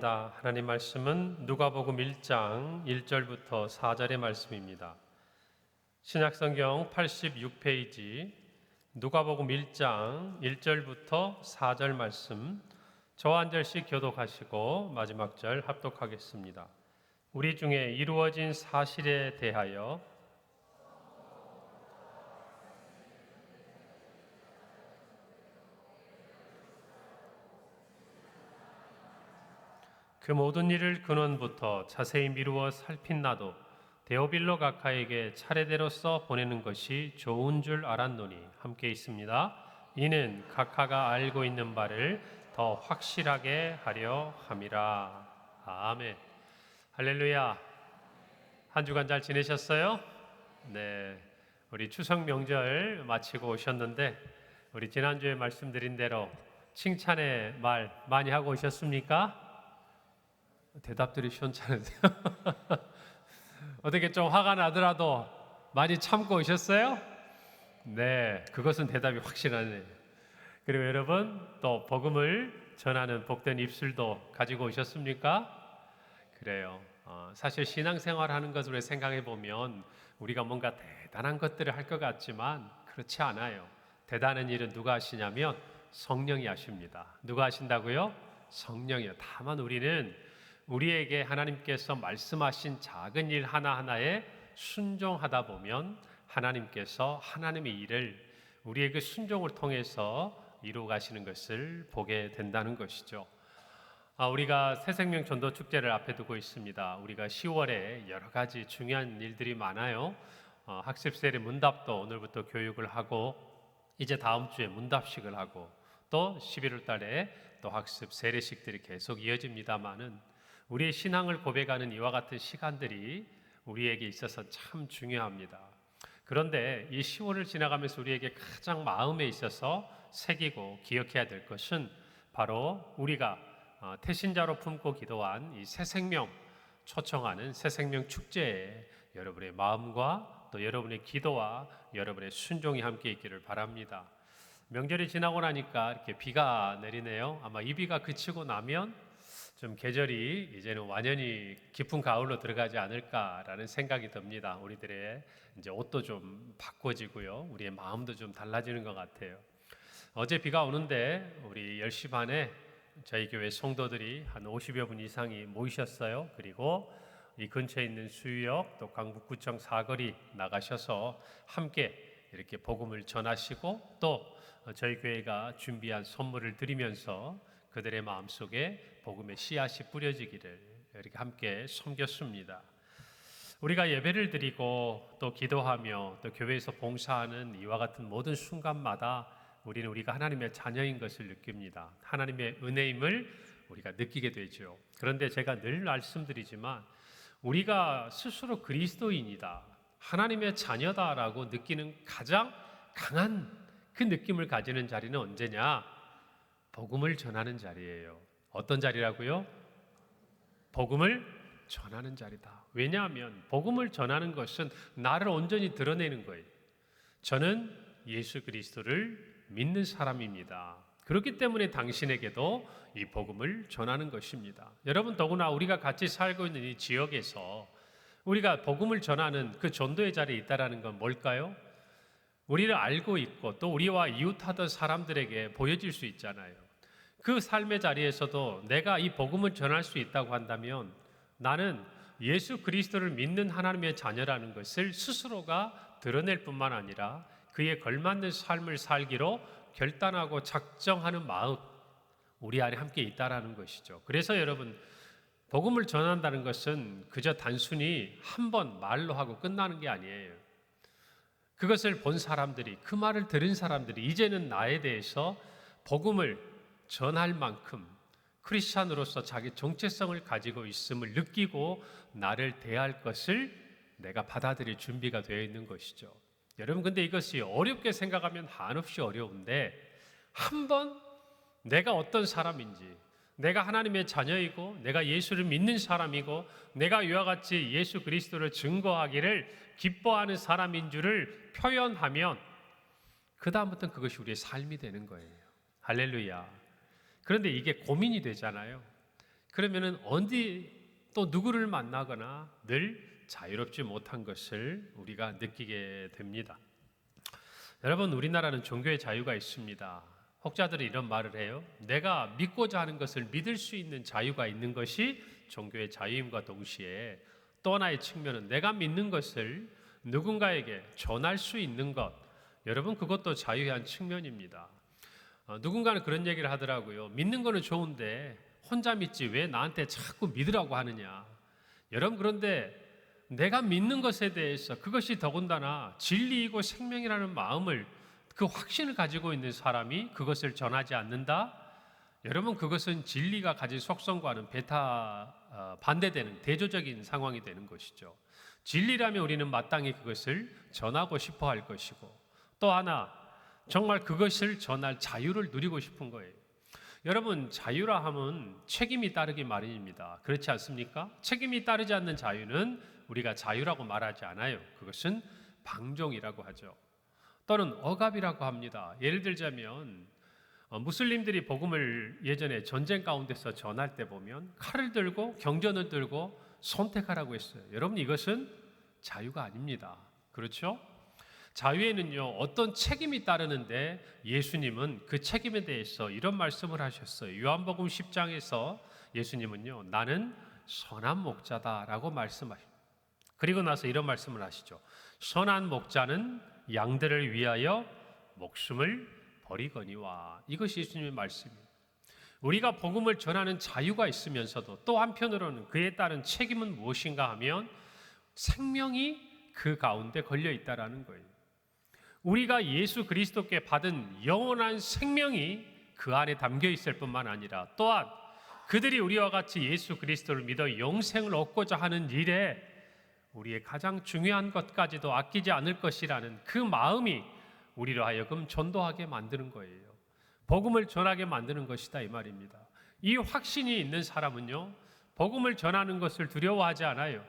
하나님 말씀은 누가복음 1장 1절부터 4절의 말씀입니다. 신약성경 86페이지 누가복음 1장 1절부터 4절 말씀 저와 한 절씩 교독하시고 마지막 절 합독하겠습니다. 우리 중에 이루어진 사실에 대하여 그 모든 일을 근원부터 자세히 미루어 살핀 나도 데오빌로 각하에게 차례대로 써 보내는 것이 좋은 줄 알았노니 함께 있습니다. 이는 각하가 알고 있는 바를 더 확실하게 하려 함이라. 아멘. 할렐루야. 한 주간 잘 지내셨어요? 네. 우리 추석 명절 마치고 오셨는데 우리 지난주에 말씀드린 대로 칭찬의 말 많이 하고 오셨습니까? 대답들이 시원찮으세요? 어떻게 좀 화가 나더라도 많이 참고 오셨어요? 네, 그것은 대답이 확실하네요. 그리고 여러분 또 복음을 전하는 복된 입술도 가지고 오셨습니까? 그래요. 사실 신앙생활 하는 것으로 생각해 보면 우리가 뭔가 대단한 것들을 할 것 같지만 그렇지 않아요. 대단한 일은 누가 하시냐면 성령이 하십니다. 누가 하신다고요? 성령이요. 다만 우리는 우리에게 하나님께서 말씀하신 작은 일 하나하나에 순종하다 보면 하나님께서 하나님의 일을 우리의 그 순종을 통해서 이루어 가시는 것을 보게 된다는 것이죠. 우리가 새생명 전도 축제를 앞에 두고 있습니다. 우리가 10월에 여러 가지 중요한 일들이 많아요. 학습세례 문답도 오늘부터 교육을 하고 이제 다음 주에 문답식을 하고 또 11월 달에 또 학습 세례식들이 계속 이어집니다마는 우리의 신앙을 고백하는 이와 같은 시간들이 우리에게 있어서 참 중요합니다. 그런데 이 10월을 지나가면서 우리에게 가장 마음에 있어서 새기고 기억해야 될 것은 바로 우리가 태신자로 품고 기도한 이 새생명 초청하는 새생명 축제에 여러분의 마음과 또 여러분의 기도와 여러분의 순종이 함께 있기를 바랍니다. 명절이 지나고 나니까 이렇게 비가 내리네요. 아마 이 비가 그치고 나면 좀 계절이 이제는 완연히 깊은 가을로 들어가지 않을까라는 생각이 듭니다. 우리들의 이제 옷도 좀 바꿔지고요. 우리의 마음도 좀 달라지는 것 같아요. 어제 비가 오는데 우리 10시 반에 저희 교회 성도들이 한 50여 분 이상이 모이셨어요. 그리고 이 근처에 있는 수유역 또 강북구청 사거리 나가셔서 함께 이렇게 복음을 전하시고 또 저희 교회가 준비한 선물을 드리면서 그들의 마음속에 복음의 씨앗이 뿌려지기를 이렇게 함께 섬겼습니다. 우리가 예배를 드리고 또 기도하며 또 교회에서 봉사하는 이와 같은 모든 순간마다 우리는 우리가 하나님의 자녀인 것을 느낍니다. 하나님의 은혜임을 우리가 느끼게 되죠. 그런데 제가 늘 말씀드리지만 우리가 스스로 그리스도인이다, 하나님의 자녀다라고 느끼는 가장 강한 그 느낌을 가지는 자리는 언제냐? 복음을 전하는 자리예요. 어떤 자리라고요? 복음을 전하는 자리다. 왜냐하면 복음을 전하는 것은 나를 온전히 드러내는 거예요. 저는 예수 그리스도를 믿는 사람입니다. 그렇기 때문에 당신에게도 이 복음을 전하는 것입니다. 여러분, 더구나 우리가 같이 살고 있는 이 지역에서 우리가 복음을 전하는 그 전도의 자리에 있다는 건 뭘까요? 우리를 알고 있고 또 우리와 이웃하던 사람들에게 보여질 수 있잖아요. 그 삶의 자리에서도 내가 이 복음을 전할 수 있다고 한다면 나는 예수 그리스도를 믿는 하나님의 자녀라는 것을 스스로가 드러낼 뿐만 아니라 그에 걸맞는 삶을 살기로 결단하고 작정하는 마음, 우리 안에 함께 있다라는 것이죠. 그래서 여러분, 복음을 전한다는 것은 그저 단순히 한 번 말로 하고 끝나는 게 아니에요. 그것을 본 사람들이, 그 말을 들은 사람들이 이제는 나에 대해서 복음을 전할 만큼 크리스찬으로서 자기 정체성을 가지고 있음을 느끼고 나를 대할 것을 내가 받아들일 준비가 되어 있는 것이죠. 여러분, 근데 이것이 어렵게 생각하면 한없이 어려운데 한번 내가 어떤 사람인지, 내가 하나님의 자녀이고 내가 예수를 믿는 사람이고 내가 이와 같이 예수 그리스도를 증거하기를 기뻐하는 사람인 줄을 표현하면 그 다음부터는 그것이 우리의 삶이 되는 거예요. 할렐루야. 그런데 이게 고민이 되잖아요. 그러면은 어디 또 누구를 만나거나 늘 자유롭지 못한 것을 우리가 느끼게 됩니다. 여러분, 우리나라는 종교의 자유가 있습니다. 혹자들이 이런 말을 해요. 내가 믿고자 하는 것을 믿을 수 있는 자유가 있는 것이 종교의 자유임과 동시에 또 하나의 측면은 내가 믿는 것을 누군가에게 전할 수 있는 것, 여러분 그것도 자유의 한 측면입니다. 누군가는 그런 얘기를 하더라고요. 믿는 거는 좋은데 혼자 믿지 왜 나한테 자꾸 믿으라고 하느냐. 여러분, 그런데 내가 믿는 것에 대해서 그것이 더군다나 진리이고 생명이라는 마음을, 그 확신을 가지고 있는 사람이 그것을 전하지 않는다? 여러분, 그것은 진리가 가진 속성과는 반대되는 대조적인 상황이 되는 것이죠. 진리라면 우리는 마땅히 그것을 전하고 싶어 할 것이고, 또 하나 정말 그것을 전할 자유를 누리고 싶은 거예요. 여러분, 자유라 함은 책임이 따르기 마련입니다. 그렇지 않습니까? 책임이 따르지 않는 자유는 우리가 자유라고 말하지 않아요. 그것은 방종이라고 하죠. 또는 억압이라고 합니다. 예를 들자면 무슬림들이 복음을 예전에 전쟁 가운데서 전할 때 보면 칼을 들고 경전을 들고 선택하라고 했어요. 여러분, 이것은 자유가 아닙니다. 그렇죠? 자유에는요, 어떤 책임이 따르는데 예수님은 그 책임에 대해서 이런 말씀을 하셨어요. 요한복음 10장에서 예수님은요, 나는 선한 목자다라고 말씀하십니다. 그리고 나서 이런 말씀을 하시죠. 선한 목자는 양들을 위하여 목숨을 버리거니와. 이것이 예수님의 말씀입니다. 우리가 복음을 전하는 자유가 있으면서도 또 한편으로는 그에 따른 책임은 무엇인가 하면 생명이 그 가운데 걸려 있다라는 거예요. 우리가 예수 그리스도께 받은 영원한 생명이 그 안에 담겨 있을 뿐만 아니라 또한 그들이 우리와 같이 예수 그리스도를 믿어 영생을 얻고자 하는 일에 우리의 가장 중요한 것까지도 아끼지 않을 것이라는 그 마음이 우리로 하여금 전도하게 만드는 거예요. 복음을 전하게 만드는 것이다, 이 말입니다. 이 확신이 있는 사람은요, 복음을 전하는 것을 두려워하지 않아요.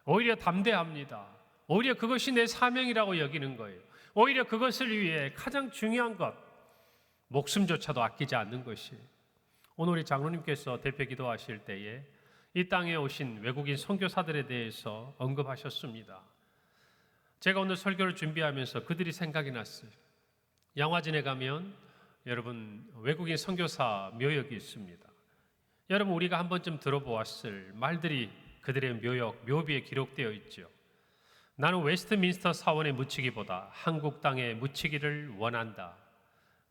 오히려 담대합니다. 오히려 그것이 내 사명이라고 여기는 거예요. 오히려 그것을 위해 가장 중요한 것, 목숨조차도 아끼지 않는 것이에요. 오늘 우리 장로님께서 대표 기도하실 때에 이 땅에 오신 외국인 선교사들에 대해서 언급하셨습니다. 제가 오늘 설교를 준비하면서 그들이 생각이 났어요. 양화진에 가면 여러분 외국인 선교사 묘역이 있습니다. 여러분, 우리가 한 번쯤 들어보았을 말들이 그들의 묘비에 기록되어 있죠. 나는 웨스트민스터 사원에 묻히기보다 한국 땅에 묻히기를 원한다.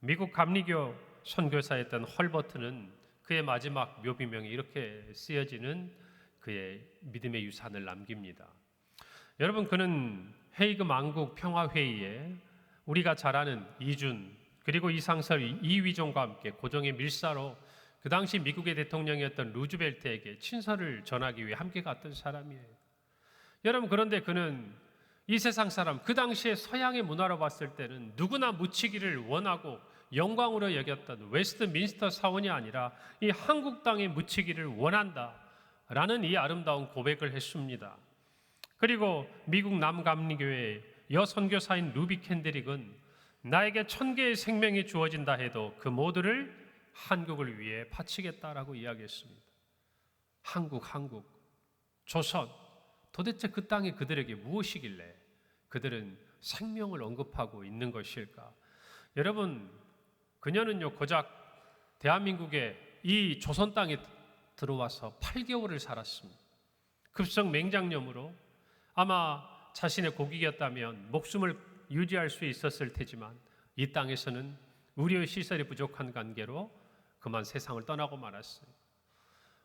미국 감리교 선교사였던 헐버트는 그의 마지막 묘비명이 이렇게 쓰여지는 그의 믿음의 유산을 남깁니다. 여러분, 그는 헤이그 만국 평화회의에 우리가 잘 아는 이준 그리고 이상설 이위종과 함께 고종의 밀사로 그 당시 미국의 대통령이었던 루즈벨트에게 친서를 전하기 위해 함께 갔던 사람이에요. 여러분, 그런데 그는 이 세상 사람, 그 당시에 서양의 문화로 봤을 때는 누구나 묻히기를 원하고 영광으로 여겼던 웨스트민스터 사원이 아니라 이 한국 땅에 묻히기를 원한다라는 이 아름다운 고백을 했습니다. 그리고 미국 남감리교회 여선교사인 루비 캔드릭은 나에게 1000개의 생명이 주어진다 해도 그 모두를 한국을 위해 바치겠다라고 이야기했습니다. 한국, 조선, 도대체 그 땅이 그들에게 무엇이길래 그들은 생명을 언급하고 있는 것일까? 여러분, 그녀는요, 고작 대한민국의 이 조선 땅에 들어와서 8개월을 살았습니다. 급성 맹장염으로 아마 자신의 고객이었다면 목숨을 유지할 수 있었을 테지만 이 땅에서는 의료 시설이 부족한 관계로 그만 세상을 떠나고 말았어요.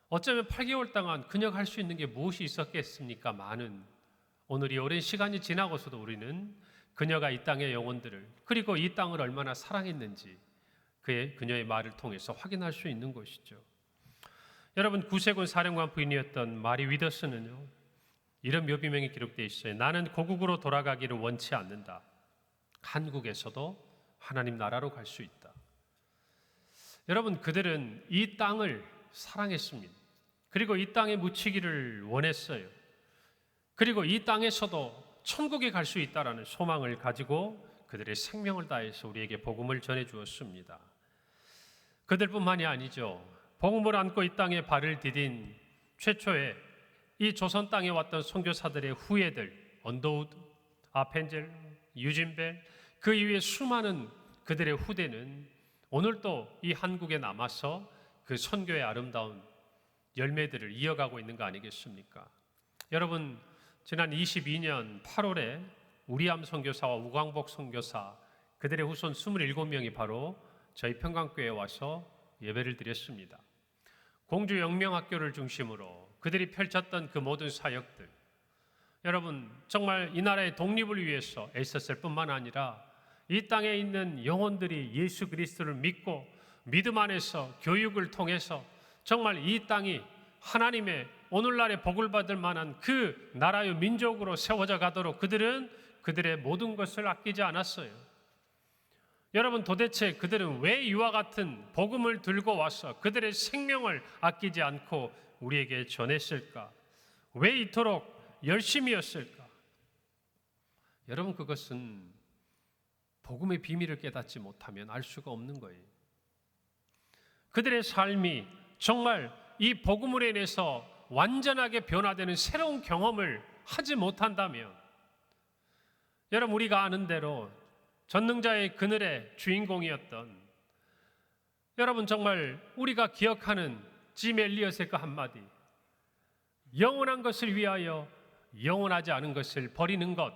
어쩌면 8개월 동안 그녀가 할 수 있는 게 무엇이 있었겠습니까? 많은. 오늘 이 오랜 시간이 지나고서도 우리는 그녀가 이 땅의 영혼들을, 그리고 이 땅을 얼마나 사랑했는지 그녀의 말을 통해서 확인할 수 있는 것이죠. 여러분, 구세군 사령관 부인이었던 마리 위더스는요, 이런 묘비명이 기록되어 있어요. 나는 고국으로 돌아가기를 원치 않는다. 한국에서도 하나님 나라로 갈 수 있다. 여러분, 그들은 이 땅을 사랑했습니다. 그리고 이 땅에 묻히기를 원했어요. 그리고 이 땅에서도 천국에 갈 수 있다라는 소망을 가지고 그들의 생명을 다해서 우리에게 복음을 전해 주었습니다. 그들뿐만이 아니죠. 복음을 안고 이 땅에 발을 디딘 최초의 이 조선 땅에 왔던 선교사들의 후예들, 언더우드, 아펜젤, 유진벨, 그 이후에 수많은 그들의 후대는 오늘도 이 한국에 남아서 그 선교의 아름다운 열매들을 이어가고 있는 거 아니겠습니까? 여러분, 지난 22년 8월에 우리암 선교사와 우광복 선교사 그들의 후손 27명이 바로 저희 평강교회에 와서 예배를 드렸습니다. 공주 영명학교를 중심으로 그들이 펼쳤던 그 모든 사역들, 여러분 정말 이 나라의 독립을 위해서 애썼을 뿐만 아니라 이 땅에 있는 영혼들이 예수 그리스도를 믿고 믿음 안에서 교육을 통해서 정말 이 땅이 하나님의 오늘날의 복을 받을 만한 그 나라의 민족으로 세워져 가도록 그들은 그들의 모든 것을 아끼지 않았어요. 여러분, 도대체 그들은 왜 이와 같은 복음을 들고 와서 그들의 생명을 아끼지 않고 우리에게 전했을까? 왜 이토록 열심이었을까? 여러분, 그것은 복음의 비밀을 깨닫지 못하면 알 수가 없는 거예요. 그들의 삶이 정말 이 복음으로 인해서 완전하게 변화되는 새로운 경험을 하지 못한다면, 여러분, 우리가 아는 대로 전능자의 그늘의 주인공이었던, 여러분 정말 우리가 기억하는 짐 엘리엇의 그 한마디, 영원한 것을 위하여 영원하지 않은 것을 버리는 것,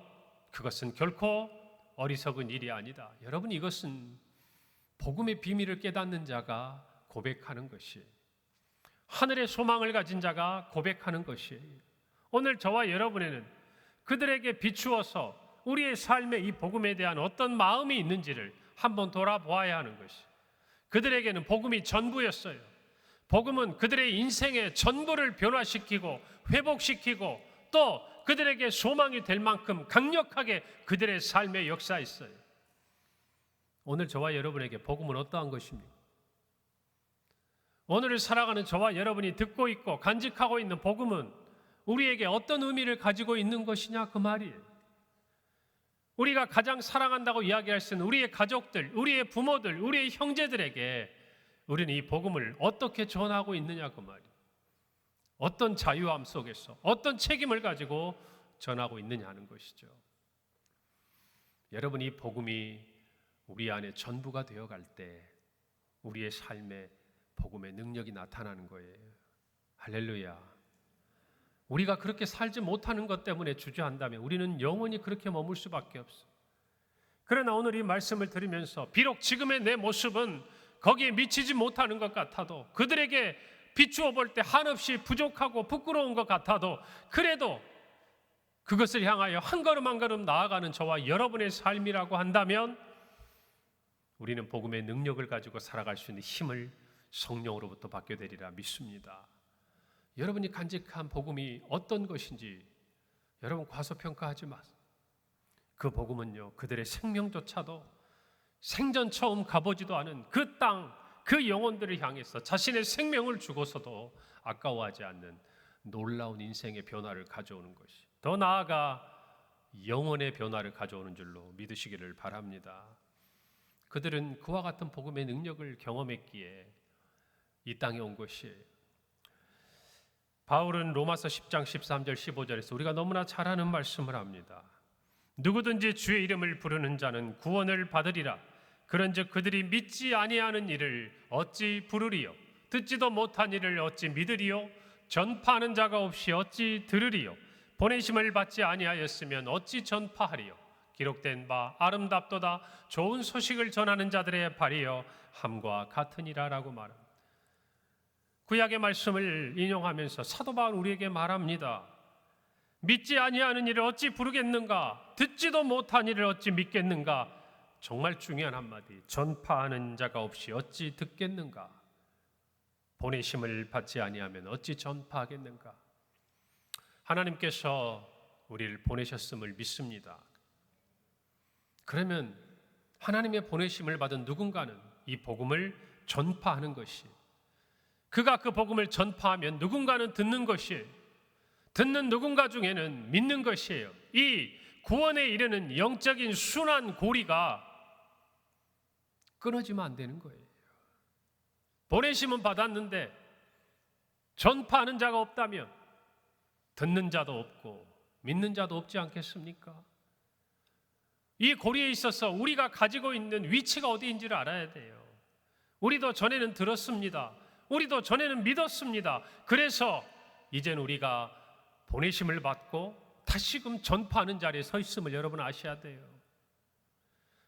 그것은 결코 어리석은 일이 아니다. 여러분, 이것은 복음의 비밀을 깨닫는 자가 고백하는 것이에요. 하늘의 소망을 가진 자가 고백하는 것이에요. 오늘 저와 여러분에는 그들에게 비추어서 우리의 삶에 이 복음에 대한 어떤 마음이 있는지를 한번 돌아보아야 하는 것이, 그들에게는 복음이 전부였어요. 복음은 그들의 인생의 전부를 변화시키고 회복시키고 또 그들에게 소망이 될 만큼 강력하게 그들의 삶에 역사했어요. 오늘 저와 여러분에게 복음은 어떠한 것입니까? 오늘을 살아가는 저와 여러분이 듣고 있고 간직하고 있는 복음은 우리에게 어떤 의미를 가지고 있는 것이냐, 그 말이에요. 우리가 가장 사랑한다고 이야기할 수 있는 우리의 가족들, 우리의 부모들, 우리의 형제들에게 우리는 이 복음을 어떻게 전하고 있느냐, 그 말이에요. 어떤 자유함 속에서 어떤 책임을 가지고 전하고 있느냐 하는 것이죠. 여러분, 이 복음이 우리 안에 전부가 되어갈 때 우리의 삶에 복음의 능력이 나타나는 거예요. 할렐루야. 우리가 그렇게 살지 못하는 것 때문에 주저한다면 우리는 영원히 그렇게 머물 수밖에 없어. 그러나 오늘 이 말씀을 들으면서 비록 지금의 내 모습은 거기에 미치지 못하는 것 같아도, 그들에게 비추어 볼 때 한없이 부족하고 부끄러운 것 같아도, 그래도 그것을 향하여 한 걸음 한 걸음 나아가는 저와 여러분의 삶이라고 한다면 우리는 복음의 능력을 가지고 살아갈 수 있는 힘을 성령으로부터 받게 되리라 믿습니다. 여러분이 간직한 복음이 어떤 것인지 여러분 과소평가하지 마세요. 그 복음은요, 그들의 생명조차도 생전 처음 가보지도 않은 그 땅, 그 영혼들을 향해서 자신의 생명을 주고서도 아까워하지 않는 놀라운 인생의 변화를 가져오는 것이, 더 나아가 영혼의 변화를 가져오는 줄로 믿으시기를 바랍니다. 그들은 그와 같은 복음의 능력을 경험했기에 이 땅에 온 것이에요. 바울은 로마서 10장 13절 15절에서 우리가 너무나 잘 아는 말씀을 합니다. 누구든지 주의 이름을 부르는 자는 구원을 받으리라. 그런즉 그들이 믿지 아니하는 일을 어찌 부르리요? 듣지도 못한 일을 어찌 믿으리요? 전파하는 자가 없이 어찌 들으리요? 보내심을 받지 아니하였으면 어찌 전파하리요? 기록된 바 아름답도다 좋은 소식을 전하는 자들의 발이여 함과 같으니라라고 말합니다. 구약의 말씀을 인용하면서 사도 바울 우리에게 말합니다. 믿지 아니하는 일을 어찌 부르겠는가? 듣지도 못한 일을 어찌 믿겠는가? 정말 중요한 한마디. 전파하는 자가 없이 어찌 듣겠는가? 보내심을 받지 아니하면 어찌 전파하겠는가? 하나님께서 우리를 보내셨음을 믿습니다. 그러면 하나님의 보내심을 받은 누군가는 이 복음을 전파하는 것이, 그가 그 복음을 전파하면 누군가는 듣는 것이에요. 듣는 누군가 중에는 믿는 것이에요. 이 구원에 이르는 영적인 순환 고리가 끊어지면 안 되는 거예요. 보내심은 받았는데 전파하는 자가 없다면 듣는 자도 없고 믿는 자도 없지 않겠습니까? 이 고리에 있어서 우리가 가지고 있는 위치가 어디인지를 알아야 돼요. 우리도 전에는 들었습니다. 우리도 전에는 믿었습니다. 그래서 이제는 우리가 보내심을 받고 다시금 전파하는 자리에 서 있음을 여러분 아셔야 돼요.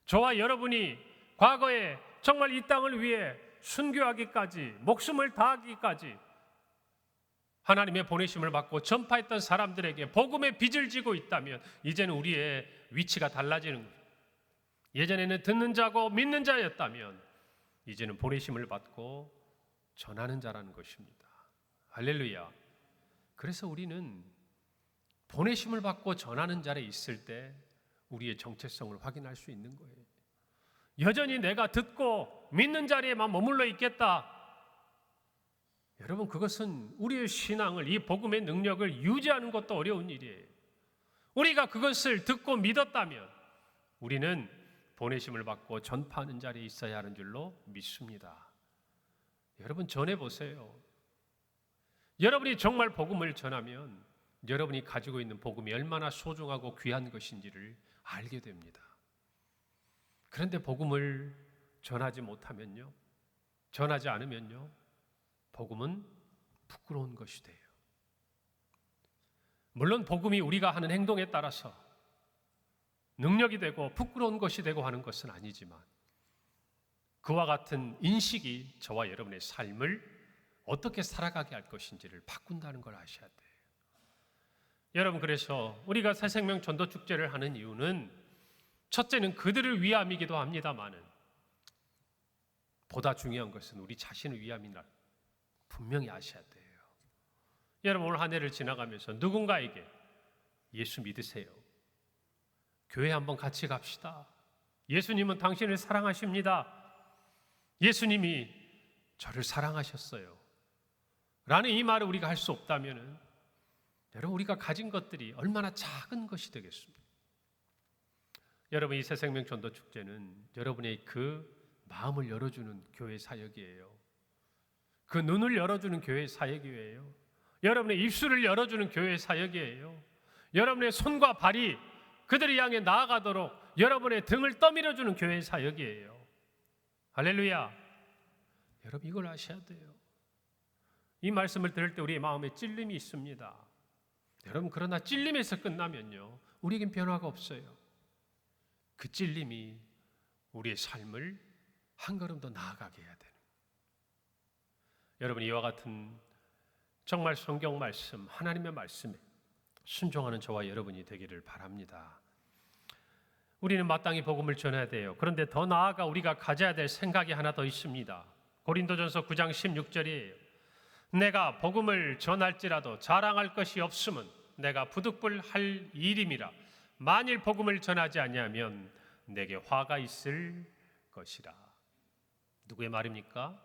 저와 여러분이 과거에 정말 이 땅을 위해 순교하기까지, 목숨을 다하기까지 하나님의 보내심을 받고 전파했던 사람들에게 복음의 빚을 지고 있다면 이제는 우리의 위치가 달라지는 거예요. 예전에는 듣는 자고 믿는 자였다면 이제는 보내심을 받고 전하는 자라는 것입니다. 할렐루야. 그래서 우리는 보내심을 받고 전하는 자리에 있을 때 우리의 정체성을 확인할 수 있는 거예요. 여전히 내가 듣고 믿는 자리에만 머물러 있겠다. 여러분, 그것은 우리의 신앙을, 이 복음의 능력을 유지하는 것도 어려운 일이에요. 우리가 그것을 듣고 믿었다면 우리는 보내심을 받고 전파하는 자리에 있어야 하는 줄로 믿습니다. 여러분, 전해보세요. 여러분이 정말 복음을 전하면 여러분이 가지고 있는 복음이 얼마나 소중하고 귀한 것인지를 알게 됩니다. 그런데 복음을 전하지 못하면요, 전하지 않으면요, 복음은 부끄러운 것이 돼요. 물론 복음이 우리가 하는 행동에 따라서 능력이 되고 부끄러운 것이 되고 하는 것은 아니지만 그와 같은 인식이 저와 여러분의 삶을 어떻게 살아가게 할 것인지를 바꾼다는 걸 아셔야 돼요. 여러분, 그래서 우리가 새생명 전도축제를 하는 이유는 첫째는 그들을 위함이기도 합니다마는 보다 중요한 것은 우리 자신을 위함이라 분명히 아셔야 돼요. 여러분, 오늘 한 해를 지나가면서 누군가에게 예수 믿으세요, 교회 한번 같이 갑시다, 예수님은 당신을 사랑하십니다, 예수님이 저를 사랑하셨어요 라는 이 말을 우리가 할 수 없다면 여러분, 우리가 가진 것들이 얼마나 작은 것이 되겠습니까? 여러분, 이 새생명 전도축제는 여러분의 그 마음을 열어주는 교회 사역이에요. 그 눈을 열어주는 교회 사역이에요. 여러분의 입술을 열어주는 교회 사역이에요. 여러분의 손과 발이 그들을 향해 나아가도록 여러분의 등을 떠밀어주는 교회 사역이에요. 할렐루야. 여러분, 이걸 아셔야 돼요. 이 말씀을 들을 때 우리의 마음에 찔림이 있습니다. 여러분, 그러나 찔림에서 끝나면요, 우리에겐 변화가 없어요. 그 찔림이 우리의 삶을 한 걸음 더 나아가게 해야 되는. 여러분, 이와 같은 정말 성경 말씀, 하나님의 말씀에 순종하는 저와 여러분이 되기를 바랍니다. 우리는 마땅히 복음을 전해야 돼요. 그런데 더 나아가 우리가 가져야 될 생각이 하나 더 있습니다. 고린도전서 9장 16절이에요. 내가 복음을 전할지라도 자랑할 것이 없음은 내가 부득불할 일임이라. 만일 복음을 전하지 아니하면 내게 화가 있을 것이라. 누구의 말입니까?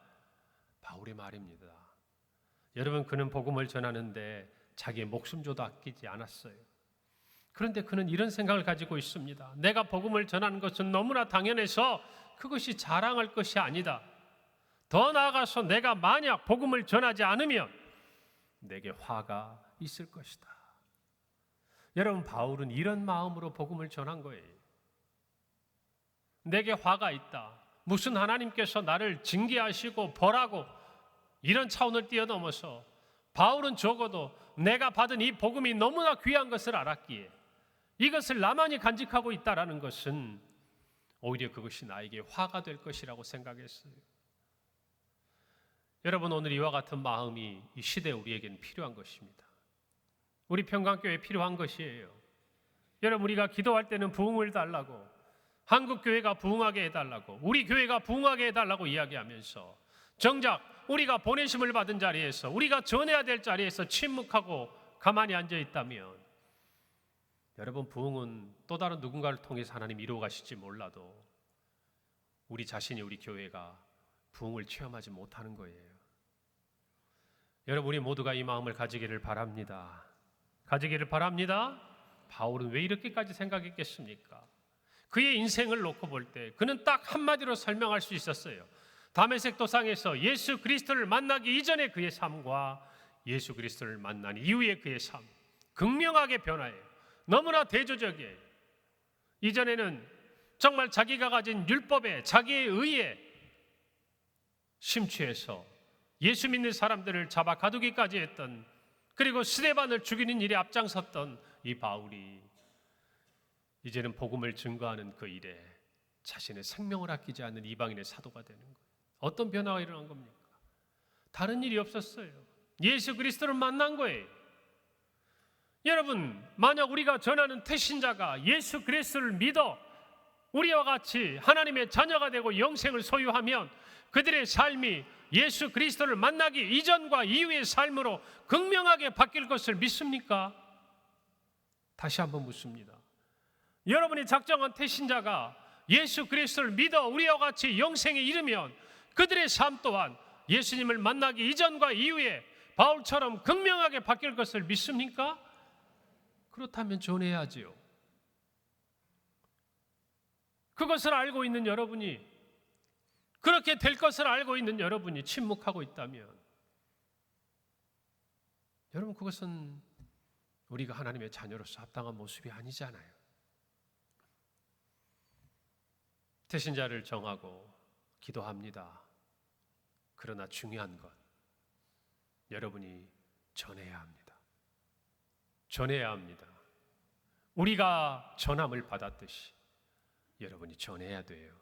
바울의 말입니다. 여러분, 그는 복음을 전하는데 자기의 목숨조차 아끼지 않았어요. 그런데 그는 이런 생각을 가지고 있습니다. 내가 복음을 전하는 것은 너무나 당연해서 그것이 자랑할 것이 아니다. 더 나아가서 내가 만약 복음을 전하지 않으면 내게 화가 있을 것이다. 여러분, 바울은 이런 마음으로 복음을 전한 거예요. 내게 화가 있다. 무슨 하나님께서 나를 징계하시고 벌하고 이런 차원을 뛰어넘어서 바울은 적어도 내가 받은 이 복음이 너무나 귀한 것을 알았기에 이것을 나만이 간직하고 있다라는 것은 오히려 그것이 나에게 화가 될 것이라고 생각했어요. 여러분, 오늘 이와 같은 마음이 이 시대에 우리에게는 필요한 것입니다. 우리 평강교회에 필요한 것이에요. 여러분, 우리가 기도할 때는 부흥을 달라고, 한국교회가 부흥하게 해달라고, 우리 교회가 부흥하게 해달라고 이야기하면서 정작 우리가 보내심을 받은 자리에서, 우리가 전해야 될 자리에서 침묵하고 가만히 앉아 있다면 여러분, 부흥은 또 다른 누군가를 통해서 하나님 이루어 가실지 몰라도 우리 자신이, 우리 교회가 부흥을 체험하지 못하는 거예요. 여러분, 우리 모두가 이 마음을 가지기를 바랍니다. 가지기를 바랍니다. 바울은 왜 이렇게까지 생각했겠습니까? 그의 인생을 놓고 볼 때 그는 딱 한마디로 설명할 수 있었어요. 다메섹 도상에서 예수 그리스도를 만나기 이전의 그의 삶과 예수 그리스도를 만난 이후의 그의 삶, 극명하게 변화해요. 너무나 대조적이에요. 이전에는 정말 자기가 가진 율법에, 자기의 의에 심취해서 예수 믿는 사람들을 잡아 가두기까지 했던, 그리고 스데반을 죽이는 일에 앞장섰던 이 바울이 이제는 복음을 증거하는 그 일에 자신의 생명을 아끼지 않는 이방인의 사도가 되는 거예요. 어떤 변화가 일어난 겁니까? 다른 일이 없었어요. 예수 그리스도를 만난 거예요. 여러분, 만약 우리가 전하는 태신자가 예수 그리스도를 믿어 우리와 같이 하나님의 자녀가 되고 영생을 소유하면 그들의 삶이 예수 그리스도를 만나기 이전과 이후의 삶으로 극명하게 바뀔 것을 믿습니까? 다시 한번 묻습니다. 여러분이 작정한 태신자가 예수 그리스도를 믿어 우리와 같이 영생에 이르면 그들의 삶 또한 예수님을 만나기 이전과 이후에 바울처럼 극명하게 바뀔 것을 믿습니까? 그렇다면 전해야지요. 그것을 알고 있는 여러분이, 그렇게 될 것을 알고 있는 여러분이 침묵하고 있다면 여러분, 그것은 우리가 하나님의 자녀로서 합당한 모습이 아니잖아요. 태신자를 정하고 기도합니다. 그러나 중요한 건 여러분이 전해야 합니다. 전해야 합니다. 우리가 전함을 받았듯이 여러분이 전해야 돼요.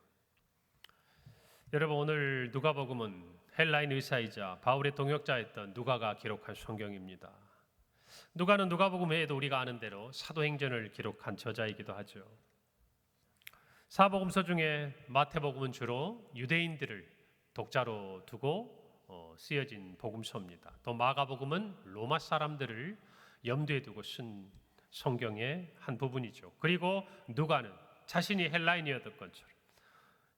여러분, 오늘 누가복음은 헬라인 의사이자 바울의 동역자였던 누가가 기록한 성경입니다. 누가는 누가복음 외에도 우리가 아는 대로 사도행전을 기록한 저자이기도 하죠. 사복음서 중에 마태복음은 주로 유대인들을 독자로 두고 쓰여진 복음서입니다. 또 마가복음은 로마 사람들을 염두에 두고 쓴 성경의 한 부분이죠. 그리고 누가는 자신이 헬라인이었던 것처럼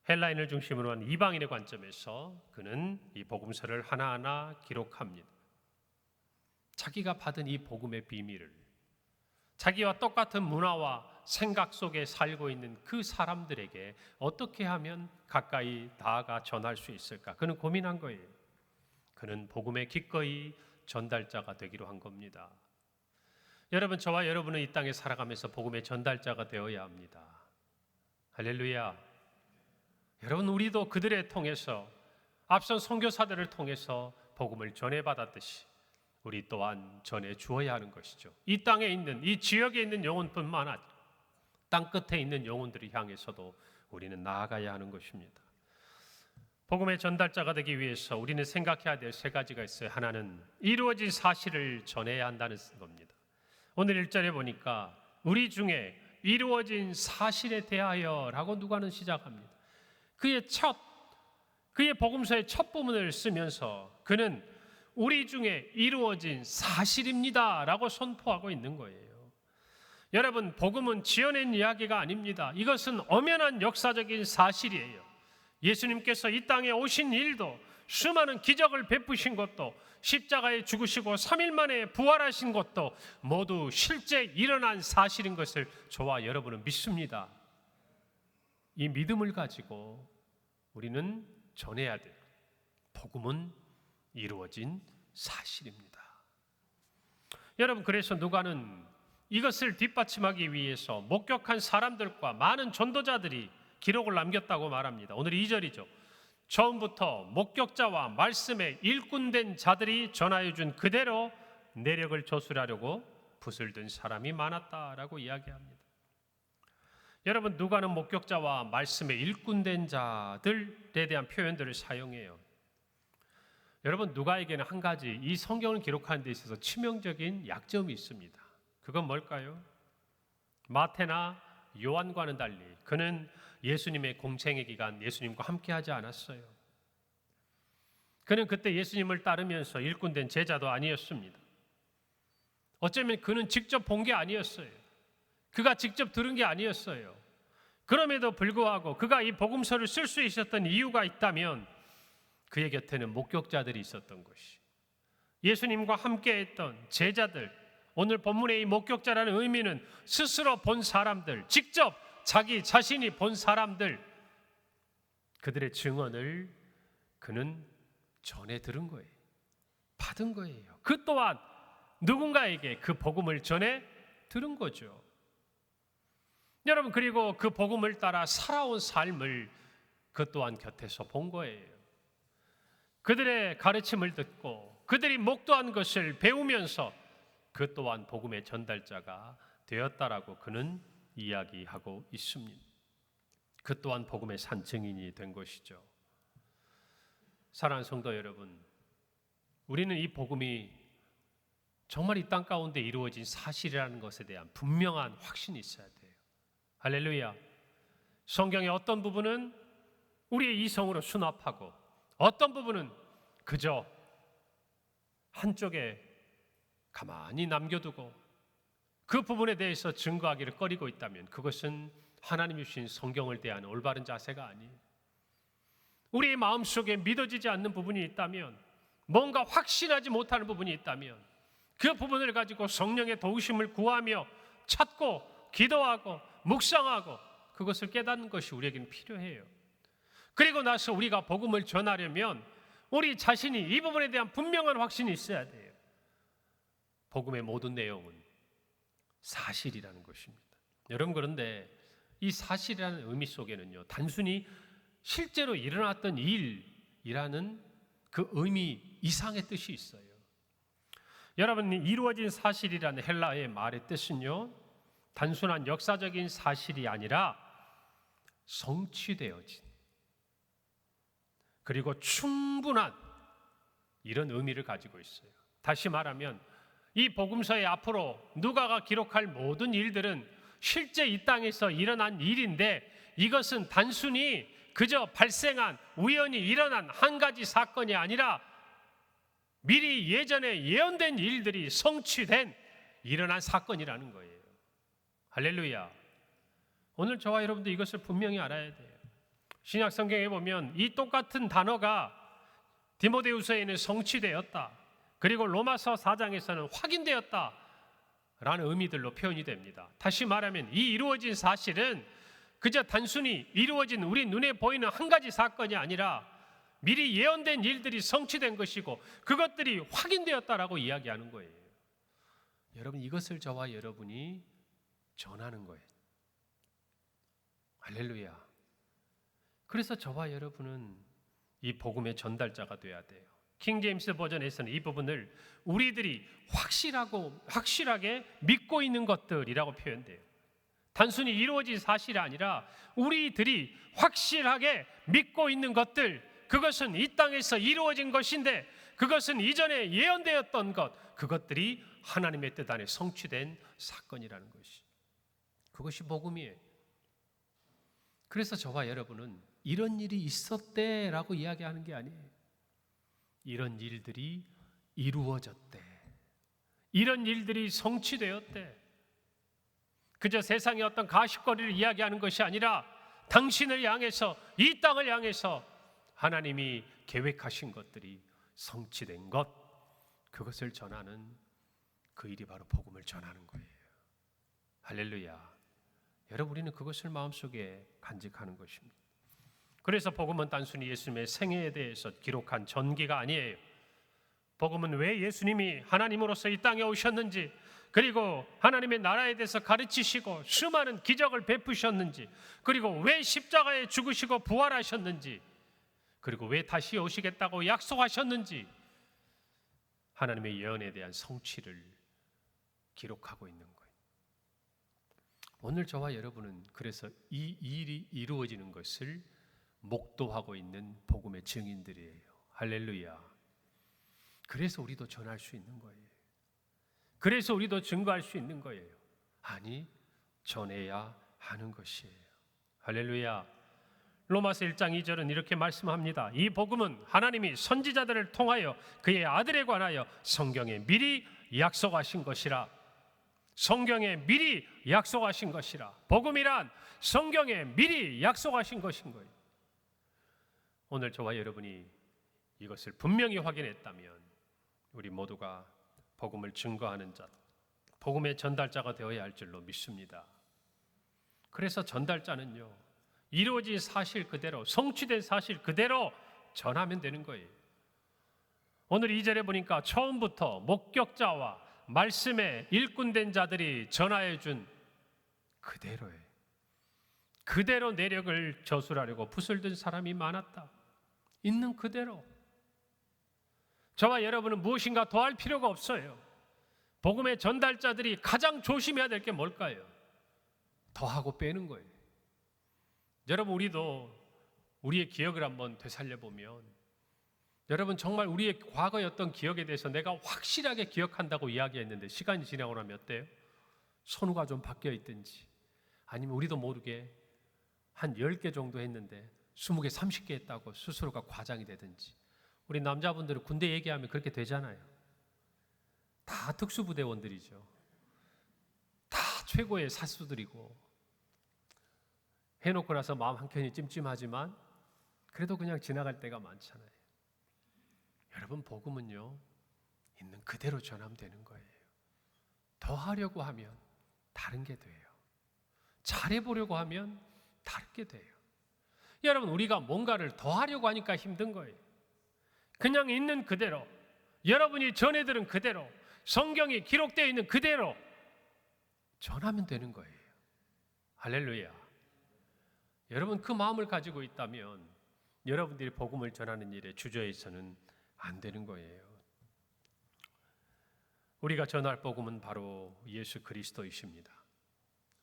헬라인을 중심으로 한 이방인의 관점에서 그는 이 복음서를 하나하나 기록합니다. 자기가 받은 이 복음의 비밀을 자기와 똑같은 문화와 생각 속에 살고 있는 그 사람들에게 어떻게 하면 가까이 나아가 전할 수 있을까? 그는 고민한 거예요. 그는 복음의 기꺼이 전달자가 되기로 한 겁니다. 여러분, 저와 여러분은 이 땅에 살아가면서 복음의 전달자가 되어야 합니다. 할렐루야. 여러분, 우리도 그들을 통해서, 앞선 선교사들을 통해서 복음을 전해받았듯이 우리 또한 전해 주어야 하는 것이죠. 이 땅에 있는, 이 지역에 있는 영혼뿐만 아니라 땅 끝에 있는 영혼들을 향해서도 우리는 나아가야 하는 것입니다. 복음의 전달자가 되기 위해서 우리는 생각해야 될 세 가지가 있어요. 하나는 이루어진 사실을 전해야 한다는 겁니다. 오늘 1절에 보니까 우리 중에 이루어진 사실에 대하여라고 누가는 시작합니다. 그의 복음서의 첫 부분을 쓰면서 그는 우리 중에 이루어진 사실입니다라고 선포하고 있는 거예요. 여러분, 복음은 지어낸 이야기가 아닙니다. 이것은 엄연한 역사적인 사실이에요. 예수님께서 이 땅에 오신 일도, 수많은 기적을 베푸신 것도, 십자가에 죽으시고 3일 만에 부활하신 것도 모두 실제 일어난 사실인 것을 저와 여러분은 믿습니다. 이 믿음을 가지고 우리는 전해야 돼요. 복음은 이루어진 사실입니다. 여러분, 그래서 누가는 이것을 뒷받침하기 위해서 목격한 사람들과 많은 전도자들이 기록을 남겼다고 말합니다. 오늘 2절이죠. 처음부터 목격자와 말씀에 일꾼된 자들이 전하여 준 그대로 내력을 조술하려고 붓을 든 사람이 많았다라고 이야기합니다. 여러분, 누가는 목격자와 말씀에 일꾼된 자들에 대한 표현들을 사용해요. 여러분, 누가에게는 한 가지 이 성경을 기록하는 데 있어서 치명적인 약점이 있습니다. 그건 뭘까요? 마태나 요한과는 달리 그는 예수님의 공생의 기간 예수님과 함께하지 않았어요. 그는 그때 예수님을 따르면서 일꾼된 제자도 아니었습니다. 어쩌면 그는 직접 본 게 아니었어요. 그가 직접 들은 게 아니었어요. 그럼에도 불구하고 그가 이 복음서를 쓸 수 있었던 이유가 있다면 그의 곁에는 목격자들이 있었던 것이, 예수님과 함께했던 제자들, 오늘 본문의 이 목격자라는 의미는 스스로 본 사람들, 직접 자기 자신이 본 사람들, 그들의 증언을 그는 전해 들은 거예요. 받은 거예요. 그 또한 누군가에게 그 복음을 전해 들은 거죠. 여러분, 그리고 그 복음을 따라 살아온 삶을 그 또한 곁에서 본 거예요. 그들의 가르침을 듣고 그들이 목도한 것을 배우면서 그 또한 복음의 전달자가 되었다라고 그는 이야기하고 있습니다. 그 또한 복음의 산증인이 된 것이죠. 사랑하는 성도 여러분, 우리는 이 복음이 정말 이 땅 가운데 이루어진 사실이라는 것에 대한 분명한 확신이 있어야 돼요. 할렐루야. 성경의 어떤 부분은 우리의 이성으로 수납하고 어떤 부분은 그저 한쪽에 가만히 남겨두고 그 부분에 대해서 증거하기를 꺼리고 있다면 그것은 하나님이 주신 성경을 대한 올바른 자세가 아니에요. 우리의 마음속에 믿어지지 않는 부분이 있다면, 뭔가 확신하지 못하는 부분이 있다면 그 부분을 가지고 성령의 도우심을 구하며 찾고 기도하고 묵상하고 그것을 깨닫는 것이 우리에게는 필요해요. 그리고 나서 우리가 복음을 전하려면 우리 자신이 이 부분에 대한 분명한 확신이 있어야 돼요. 복음의 모든 내용은 사실이라는 것입니다. 여러분, 그런데 이 사실이라는 의미 속에는요, 단순히 실제로 일어났던 일이라는 그 의미 이상의 뜻이 있어요. 여러분, 이루어진 사실이라는 헬라어의 말의 뜻은요, 단순한 역사적인 사실이 아니라 성취되어진, 그리고 충분한 이런 의미를 가지고 있어요. 다시 말하면 이 복음서의 앞으로 누가가 기록할 모든 일들은 실제 이 땅에서 일어난 일인데, 이것은 단순히 그저 발생한, 우연히 일어난 한 가지 사건이 아니라 미리 예전에 예언된 일들이 성취된 일어난 사건이라는 거예요. 할렐루야. 오늘 저와 여러분도 이것을 분명히 알아야 돼요. 신약 성경에 보면 이 똑같은 단어가 디모데후서에는 성취되었다, 그리고 로마서 4장에서는 확인되었다 라는 의미들로 표현이 됩니다. 다시 말하면 이 이루어진 사실은 그저 단순히 이루어진 우리 눈에 보이는 한 가지 사건이 아니라 미리 예언된 일들이 성취된 것이고 그것들이 확인되었다라고 이야기하는 거예요. 여러분, 이것을 저와 여러분이 전하는 거예요. 할렐루야. 그래서 저와 여러분은 이 복음의 전달자가 돼야 돼요. 킹 제임스 버전에서는 이 부분을 우리들이 확실하게 믿고 있는 것들이라고 표현돼요. 단순히 이루어진 사실이 아니라 우리들이 확실하게 믿고 있는 것들, 그것은 이 땅에서 이루어진 것인데 그것은 이전에 예언되었던 것, 그것들이 하나님의 뜻 안에 성취된 사건이라는 것이, 그것이 복음이에요. 그래서 저와 여러분은 이런 일이 있었대라고 이야기하는 게 아니에요. 이런 일들이 이루어졌대, 이런 일들이 성취되었대. 그저 세상의 어떤 가십거리를 이야기하는 것이 아니라 당신을 향해서, 이 땅을 향해서 하나님이 계획하신 것들이 성취된 것, 그것을 전하는 그 일이 바로 복음을 전하는 거예요. 할렐루야. 여러분, 우리는 그것을 마음속에 간직하는 것입니다. 그래서 복음은 단순히 예수님의 생애에 대해서 기록한 전기가 아니에요. 복음은 왜 예수님이 하나님으로서 이 땅에 오셨는지, 그리고 하나님의 나라에 대해서 가르치시고 수많은 기적을 베푸셨는지, 그리고 왜 십자가에 죽으시고 부활하셨는지, 그리고 왜 다시 오시겠다고 약속하셨는지, 하나님의 예언에 대한 성취를 기록하고 있는 거예요. 오늘 저와 여러분은 그래서 이 일이 이루어지는 것을 목도하고 있는 복음의 증인들이에요. 할렐루야. 그래서 우리도 전할 수 있는 거예요. 그래서 우리도 증거할 수 있는 거예요. 아니, 전해야 하는 것이에요. 할렐루야. 로마서 1장 2절은 이렇게 말씀합니다. 이 복음은 하나님이 선지자들을 통하여 그의 아들에 관하여 성경에 미리 약속하신 것이라. 성경에 미리 약속하신 것이라. 복음이란 성경에 미리 약속하신 것인 거예요. 오늘 저와 여러분이 이것을 분명히 확인했다면 우리 모두가 복음을 증거하는 자, 복음의 전달자가 되어야 할 줄로 믿습니다. 그래서 전달자는요, 이루어진 사실 그대로, 성취된 사실 그대로 전하면 되는 거예요. 오늘 2절에 보니까 처음부터 목격자와 말씀에 일꾼된 자들이 전하여 준 그대로예요. 그대로 내력을 저술하려고 붓을 든 사람이 많았다. 있는 그대로. 저와 여러분은 무엇인가 더할 필요가 없어요. 복음의 전달자들이 가장 조심해야 될 게 뭘까요? 더하고 빼는 거예요. 여러분, 우리도 우리의 기억을 한번 되살려보면, 여러분 정말 우리의 과거의 어떤 기억에 대해서 내가 확실하게 기억한다고 이야기했는데 시간이 지나고 나면 어때요? 선우가 좀 바뀌어 있든지, 아니면 우리도 모르게 한 10개 정도 했는데 20개, 30개 했다고 스스로가 과장이 되든지. 우리 남자분들은 군대 얘기하면 그렇게 되잖아요. 다 특수부대원들이죠. 다 최고의 사수들이고, 해놓고 나서 마음 한켠이 찜찜하지만 그래도 그냥 지나갈 때가 많잖아요. 여러분, 복음은요, 있는 그대로 전하면 되는 거예요. 더 하려고 하면 다른 게 돼요. 잘해보려고 하면 다르게 돼요. 여러분, 우리가 뭔가를 더 하려고 하니까 힘든 거예요. 그냥 있는 그대로, 여러분이 전해 들은 그대로, 성경이 기록되어 있는 그대로 전하면 되는 거예요. 할렐루야. 여러분, 그 마음을 가지고 있다면 여러분들이 복음을 전하는 일에 주저해서는 안 되는 거예요. 우리가 전할 복음은 바로 예수 그리스도이십니다.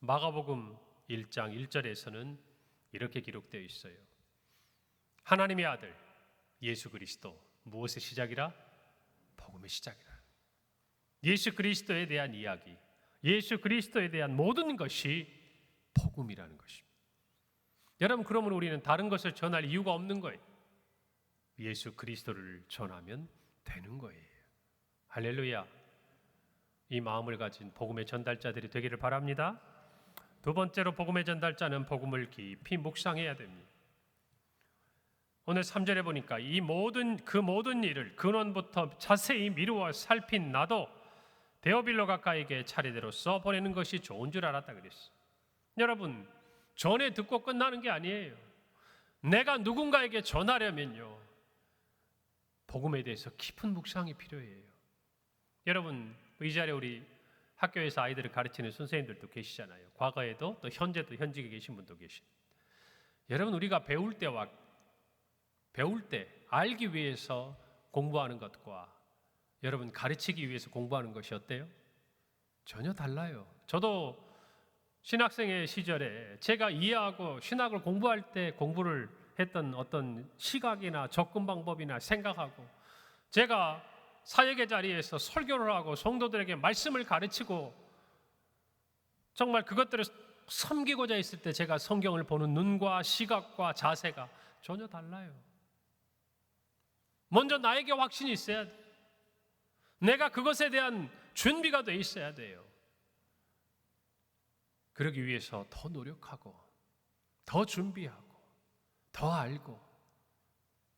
마가복음 1장 1절에서는 이렇게 기록되어 있어요. 하나님의 아들 예수 그리스도, 무엇의 시작이라? 복음의 시작이라. 예수 그리스도에 대한 이야기, 예수 그리스도에 대한 모든 것이 복음이라는 것입니다. 여러분, 그러면 우리는 다른 것을 전할 이유가 없는 거예요. 예수 그리스도를 전하면 되는 거예요. 할렐루야. 이 마음을 가진 복음의 전달자들이 되기를 바랍니다. 두 번째로, 복음의 전달자는 복음을 깊이 묵상해야 됩니다. 오늘 3절에 보니까 그 모든 일을 근원부터 자세히 미루어 살핀 나도 데오빌로 가까이에게 차례대로 써보내는 것이 좋은 줄 알았다 그랬어요. 여러분, 전에 듣고 끝나는 게 아니에요. 내가 누군가에게 전하려면요, 복음에 대해서 깊은 묵상이 필요해요. 여러분, 이 자리에 우리 학교에서 아이들을 가르치는 선생님들도 계시잖아요. 과거에도 또 현재도 현직에 계신 분도 계십니다. 여러분, 우리가 배울 때 알기 위해서 공부하는 것과 여러분 가르치기 위해서 공부하는 것이 어때요? 전혀 달라요. 저도 신학생의 시절에 제가 이해하고 신학을 공부할 때 공부를 했던 어떤 시각이나 접근 방법이나 생각하고, 제가 사역의 자리에서 설교를 하고 성도들에게 말씀을 가르치고 정말 그것들을 섬기고자 했을 때 제가 성경을 보는 눈과 시각과 자세가 전혀 달라요. 먼저 나에게 확신이 있어야 돼요. 내가 그것에 대한 준비가 돼 있어야 돼요. 그러기 위해서 더 노력하고 더 준비하고 더 알고,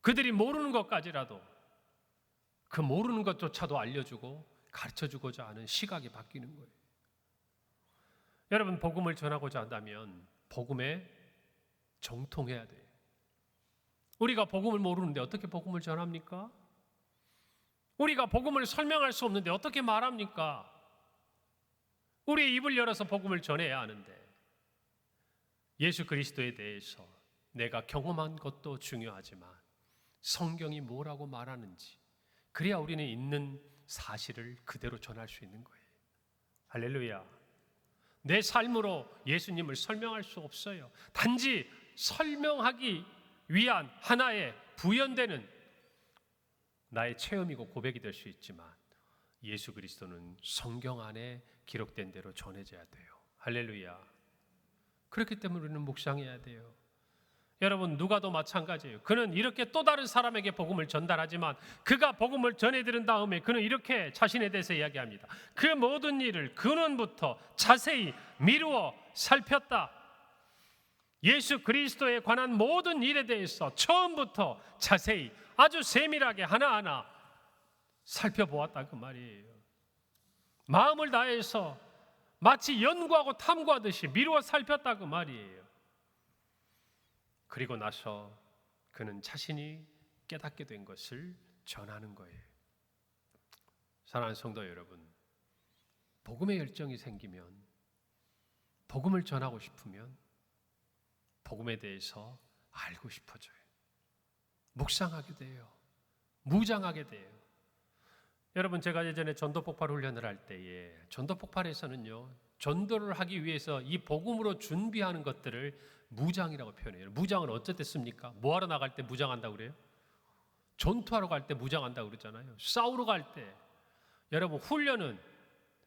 그들이 모르는 것까지라도 그 모르는 것조차도 알려주고 가르쳐주고자 하는 시각이 바뀌는 거예요. 여러분, 복음을 전하고자 한다면 복음에 정통해야 돼요. 우리가 복음을 모르는데 어떻게 복음을 전합니까? 우리가 복음을 설명할 수 없는데 어떻게 말합니까? 우리의 입을 열어서 복음을 전해야 하는데, 예수 그리스도에 대해서 내가 경험한 것도 중요하지만 성경이 뭐라고 말하는지, 그래야 우리는 있는 사실을 그대로 전할 수 있는 거예요. 할렐루야. 내 삶으로 예수님을 설명할 수 없어요. 단지 설명하기 위한 하나의 부연되는 나의 체험이고 고백이 될 수 있지만, 예수 그리스도는 성경 안에 기록된 대로 전해져야 돼요. 할렐루야. 그렇기 때문에 우리는 묵상해야 돼요. 여러분, 누가도 마찬가지예요. 그는 이렇게 또 다른 사람에게 복음을 전달하지만 그가 복음을 전해 들은 다음에 그는 이렇게 자신에 대해서 이야기합니다. 그 모든 일을 근원부터 자세히 미루어 살폈다. 예수 그리스도에 관한 모든 일에 대해서 처음부터 자세히 아주 세밀하게 하나하나 살펴보았다 그 말이에요. 마음을 다해서 마치 연구하고 탐구하듯이 미루어 살폈다 그 말이에요. 그리고 나서 그는 자신이 깨닫게 된 것을 전하는 거예요. 사랑하는 성도 여러분, 복음의 열정이 생기면, 복음을 전하고 싶으면 복음에 대해서 알고 싶어져요. 묵상하게 돼요. 무장하게 돼요. 여러분, 제가 예전에 전도 폭발 훈련을 할 때에 전도 폭발에서는요, 전도를 하기 위해서 이 복음으로 준비하는 것들을 무장이라고 표현해요. 무장은 어쩔 때 씁니까? 뭐하러 나갈 때 무장한다고 그래요? 전투하러 갈 때 무장한다고 그러잖아요. 싸우러 갈 때. 여러분, 훈련은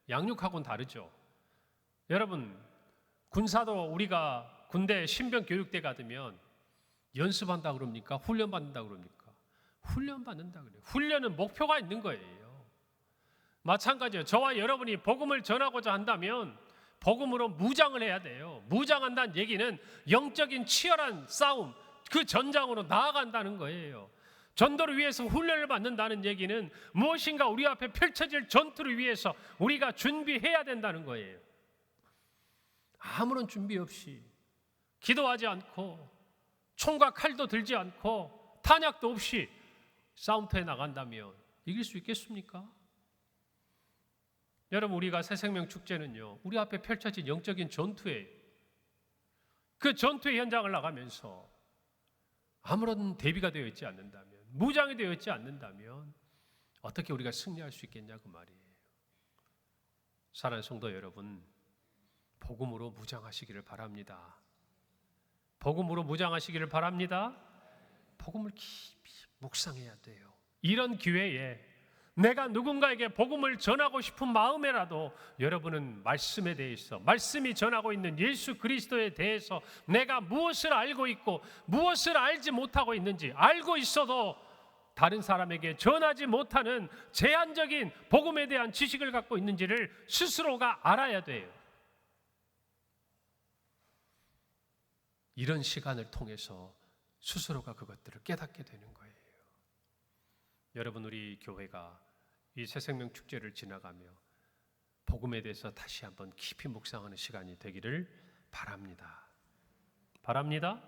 양육하고는 다르죠. 여러분, 군사도 우리가 군대 신병 교육대 가면 연습한다 그럽니까? 훈련 받는다 그럽니까? 훈련 받는다 그래요. 훈련은 목표가 있는 거예요. 마찬가지예요. 저와 여러분이 복음을 전하고자 한다면 복음으로 무장을 해야 돼요. 무장한다는 얘기는 영적인 치열한 싸움, 그 전장으로 나아간다는 거예요. 전도를 위해서 훈련을 받는다는 얘기는 무엇인가 우리 앞에 펼쳐질 전투를 위해서 우리가 준비해야 된다는 거예요. 아무런 준비 없이, 기도하지 않고, 총과 칼도 들지 않고, 탄약도 없이 싸움터에 나간다면 이길 수 있겠습니까? 여러분, 우리가 새생명 축제는요, 우리 앞에 펼쳐진 영적인 전투에, 그 전투의 현장을 나가면서 아무런 대비가 되어 있지 않는다면, 무장이 되어 있지 않는다면 어떻게 우리가 승리할 수 있겠냐고 말이에요. 사랑하는 성도 여러분, 복음으로 무장하시기를 바랍니다. 복음으로 무장하시기를 바랍니다. 복음을 깊이 묵상해야 돼요. 이런 기회에 내가 누군가에게 복음을 전하고 싶은 마음에라도 여러분은 말씀에 대해서, 말씀이 전하고 있는 예수 그리스도에 대해서 내가 무엇을 알고 있고 무엇을 알지 못하고 있는지, 알고 있어도 다른 사람에게 전하지 못하는 제한적인 복음에 대한 지식을 갖고 있는지를 스스로가 알아야 돼요. 이런 시간을 통해서 스스로가 그것들을 깨닫게 되는 거예요. 여러분, 우리 교회가 이 새생명 축제를 지나가며 복음에 대해서 다시 한번 깊이 묵상하는 시간이 되기를 바랍니다. 바랍니다.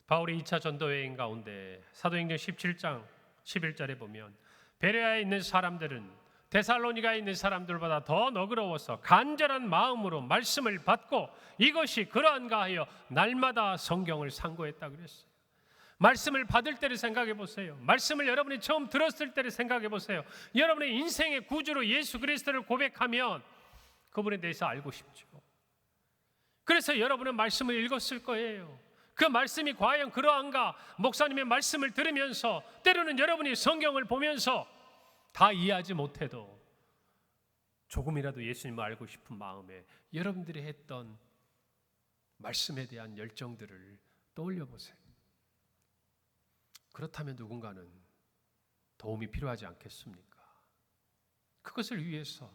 바울이 2차 전도 여행 가운데 사도행전 17장 11절에 보면 베레아에 있는 사람들은 데살로니가에 있는 사람들보다 더 너그러워서 간절한 마음으로 말씀을 받고 이것이 그러한가 하여 날마다 성경을 상고했다 그랬어요. 말씀을 받을 때를 생각해 보세요. 말씀을 여러분이 처음 들었을 때를 생각해 보세요. 여러분의 인생의 구주로 예수 그리스도를 고백하면 그분에 대해서 알고 싶죠. 그래서 여러분은 말씀을 읽었을 거예요. 그 말씀이 과연 그러한가? 목사님의 말씀을 들으면서, 때로는 여러분이 성경을 보면서 다 이해하지 못해도 조금이라도 예수님을 알고 싶은 마음에 여러분들이 했던 말씀에 대한 열정들을 떠올려 보세요. 그렇다면 누군가는 도움이 필요하지 않겠습니까? 그것을 위해서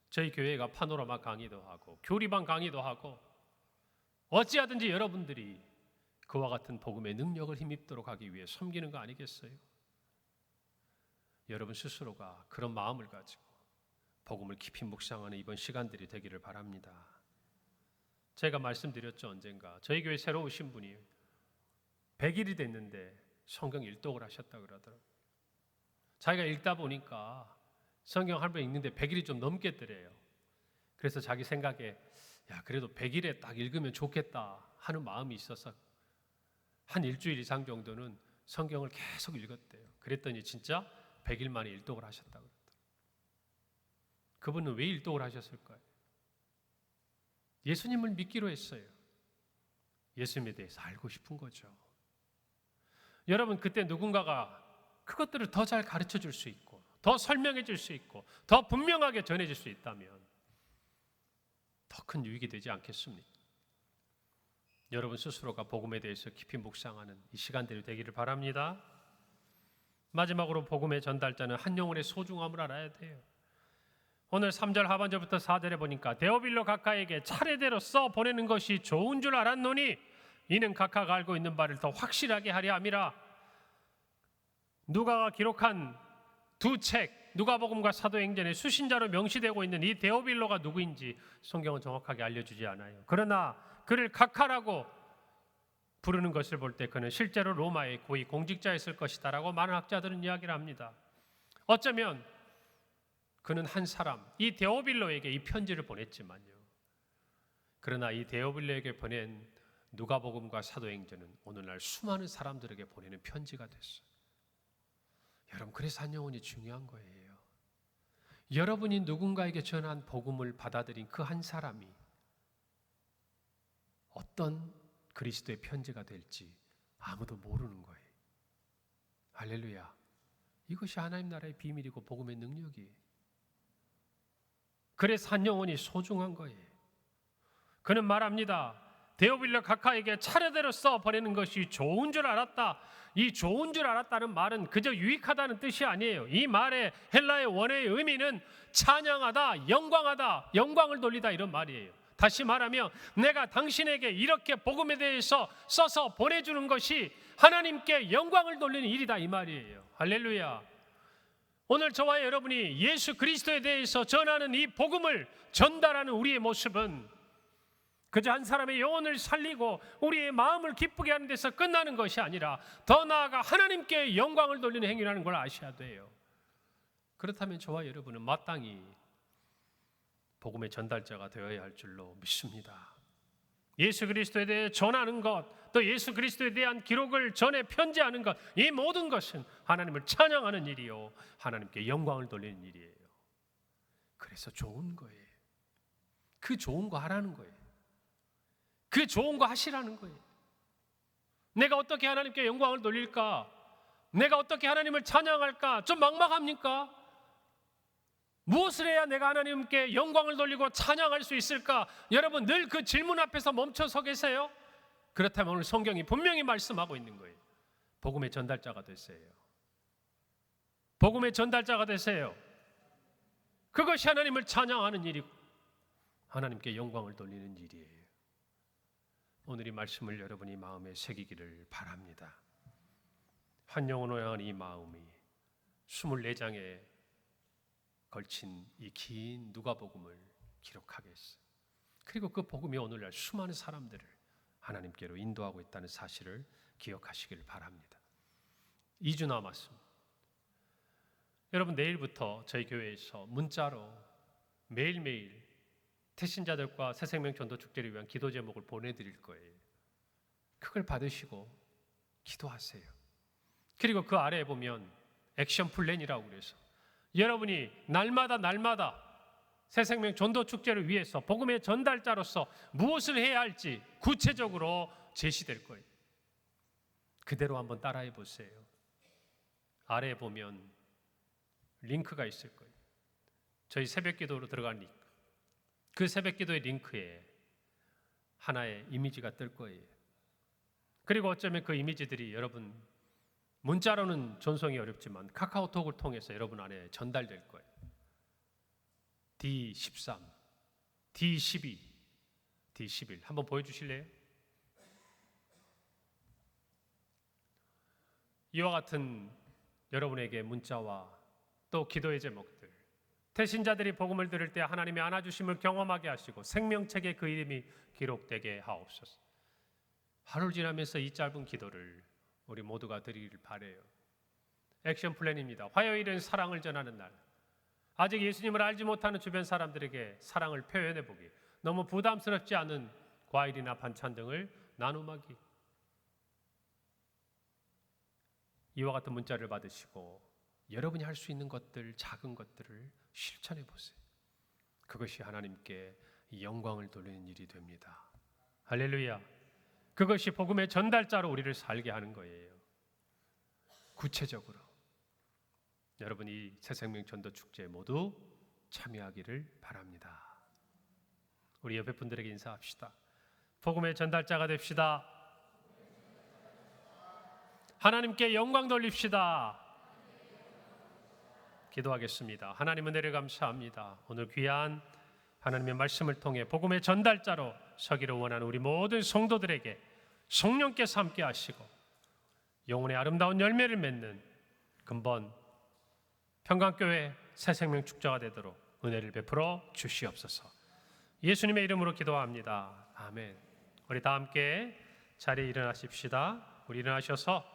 저희 교회가 파노라마 강의도 하고 교리반 강의도 하고 어찌하든지 여러분들이 그와 같은 복음의 능력을 힘입도록 하기 위해 섬기는 거 아니겠어요? 여러분 스스로가 그런 마음을 가지고 복음을 깊이 묵상하는 이번 시간들이 되기를 바랍니다. 제가 말씀드렸죠, 언젠가 저희 교회 새로 오신 분이 100일이 됐는데 성경 일독을 하셨다 그러더라고요. 자기가 읽다 보니까 성경 한 번 읽는데 100일이 좀 넘겠더래요. 그래서 자기 생각에 야, 그래도 100일에 딱 읽으면 좋겠다 하는 마음이 있어서 한 일주일 이상 정도는 성경을 계속 읽었대요. 그랬더니 진짜 100일 만에 일독을 하셨다고 그러더라고요. 그분은 왜 일독을 하셨을까요? 예수님을 믿기로 했어요. 예수님에 대해서 알고 싶은 거죠. 여러분, 그때 누군가가 그것들을 더 잘 가르쳐 줄 수 있고 더 설명해 줄 수 있고 더 분명하게 전해 줄 수 있다면 더 큰 유익이 되지 않겠습니까? 여러분 스스로가 복음에 대해서 깊이 묵상하는 이 시간들이 되기를 바랍니다. 마지막으로 복음의 전달자는 한 영혼의 소중함을 알아야 돼요. 오늘 3절 하반절부터 4절에 보니까 데오빌로 각하에게 차례대로 써 보내는 것이 좋은 줄 알았노니 이는 각하가 알고 있는 바를 더 확실하게 하려 함이라. 누가가 기록한 두 책, 누가복음과 사도행전에 수신자로 명시되고 있는 이 데오빌로가 누구인지 성경은 정확하게 알려주지 않아요. 그러나 그를 각하라고 부르는 것을 볼 때 그는 실제로 로마의 고위 공직자였을 것이다라고 많은 학자들은 이야기를 합니다. 어쩌면 그는 한 사람, 이 데오빌로에게 이 편지를 보냈지만요. 그러나 이 데오빌로에게 보낸 누가복음과 사도행전은 오늘날 수많은 사람들에게 보내는 편지가 됐어요. 여러분, 그래서 한 영혼이 중요한 거예요. 여러분이 누군가에게 전한 복음을 받아들인 그 한 사람이 어떤 그리스도의 편지가 될지 아무도 모르는 거예요. 할렐루야. 이것이 하나님 나라의 비밀이고 복음의 능력이에요. 그래서 한 영혼이 소중한 거예요. 그는 말합니다. 데오빌로 각하에게 차례대로 써버리는 것이 좋은 줄 알았다. 이 좋은 줄 알았다는 말은 그저 유익하다는 뜻이 아니에요. 이 말의 헬라의 원어의 의미는 찬양하다, 영광하다, 영광을 돌리다 이런 말이에요. 다시 말하면 내가 당신에게 이렇게 복음에 대해서 써서 보내주는 것이 하나님께 영광을 돌리는 일이다 이 말이에요. 할렐루야. 오늘 저와 여러분이 예수 그리스도에 대해서 전하는 이 복음을 전달하는 우리의 모습은 그저 한 사람의 영혼을 살리고 우리의 마음을 기쁘게 하는 데서 끝나는 것이 아니라 더 나아가 하나님께 영광을 돌리는 행위라는 걸 아셔야 돼요. 그렇다면 저와 여러분은 마땅히 복음의 전달자가 되어야 할 줄로 믿습니다. 예수 그리스도에 대해 전하는 것, 또 예수 그리스도에 대한 기록을 전해 편지하는 것, 이 모든 것은 하나님을 찬양하는 일이요, 하나님께 영광을 돌리는 일이에요. 그래서 좋은 거예요. 그 좋은 거 하라는 거예요. 그 좋은 거 하시라는 거예요. 내가 어떻게 하나님께 영광을 돌릴까? 내가 어떻게 하나님을 찬양할까? 좀 막막합니까? 무엇을 해야 내가 하나님께 영광을 돌리고 찬양할 수 있을까? 여러분 늘 그 질문 앞에서 멈춰 서 계세요? 그렇다면 오늘 성경이 분명히 말씀하고 있는 거예요. 복음의 전달자가 되세요. 복음의 전달자가 되세요. 그것이 하나님을 찬양하는 일이고 하나님께 영광을 돌리는 일이에요. 오늘 이 말씀을 여러분이 마음에 새기기를 바랍니다. 한 영혼을 향한 이 마음이 24장에 걸친 이 긴 누가복음을 기록하게 했어요. 그리고 그 복음이 오늘날 수많은 사람들을 하나님께로 인도하고 있다는 사실을 기억하시길 바랍니다. 2주 남았습니다. 여러분 내일부터 저희 교회에서 문자로 매일매일 태신자들과 새생명 전도 축제를 위한 기도 제목을 보내드릴 거예요. 그걸 받으시고 기도하세요. 그리고 그 아래에 보면 액션 플랜이라고 그래서 여러분이 날마다 새생명 전도 축제를 위해서 복음의 전달자로서 무엇을 해야 할지 구체적으로 제시될 거예요. 그대로 한번 따라해 보세요. 아래에 보면 링크가 있을 거예요. 저희 새벽기도로 들어간 링크. 그 새벽기도의 링크에 하나의 이미지가 뜰 거예요. 그리고 어쩌면 그 이미지들이 여러분 문자로는 전송이 어렵지만 카카오톡을 통해서 여러분 안에 전달될 거예요. D13, D12, D11 한번 보여주실래요? 이와 같은 여러분에게 문자와 또 기도의 제목들, 태신자들이 복음을 들을 때 하나님의 안아주심을 경험하게 하시고 생명책에 그 이름이 기록되게 하옵소서. 하루 지나면서 이 짧은 기도를 우리 모두가 드리기를 바라요. 액션 플랜입니다. 화요일은 사랑을 전하는 날. 아직 예수님을 알지 못하는 주변 사람들에게 사랑을 표현해 보기, 너무 부담스럽지 않은 과일이나 반찬 등을 나눔하기. 이와 같은 문자를 받으시고 여러분이 할 수 있는 것들, 작은 것들을 실천해 보세요. 그것이 하나님께 영광을 돌리는 일이 됩니다. 할렐루야. 그것이 복음의 전달자로 우리를 살게 하는 거예요. 구체적으로 여러분이 새생명 전도 축제에 모두 참여하기를 바랍니다. 우리 옆에 분들에게 인사합시다. 복음의 전달자가 됩시다. 하나님께 영광 돌립시다. 기도하겠습니다. 하나님 은혜를 감사합니다. 오늘 귀한 하나님의 말씀을 통해 복음의 전달자로 서기를 원하는 우리 모든 성도들에게 성령께서 함께 하시고 영혼의 아름다운 열매를 맺는 근본 평강교회 새생명 축제가 되도록 은혜를 베풀어 주시옵소서. 예수님의 이름으로 기도합니다. 아멘. 우리 다 함께 자리에 일어나십시다. 우리 일어나셔서